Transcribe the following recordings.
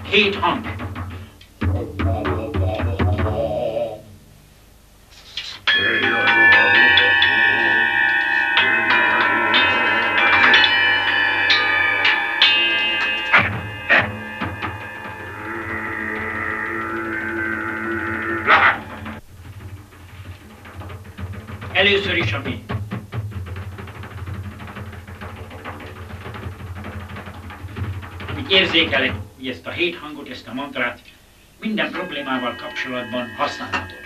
7 hang. Először is a mi. Amit érzékelek, hogy ezt a 7 hangot, ezt a mantrát minden problémával kapcsolatban használhatod.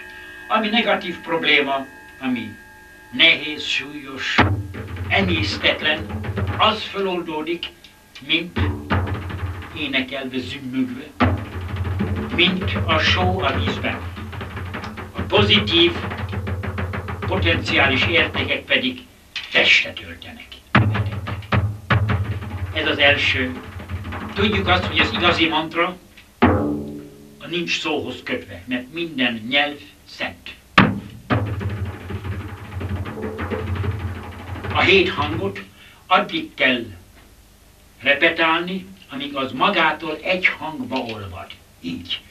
Ami negatív probléma, ami nehéz, súlyos, emésztetlen, az feloldódik, mint énekelve, zümmögve, mint a só a vízben. A pozitív, potenciális értékek pedig testet öltenek. Ez az első. Tudjuk azt, hogy az igazi mantra a nincs szóhoz kötve, mert minden nyelv szent. A 7 hangot addig kell repetálni, amíg az magától egy hangba olvad. Így.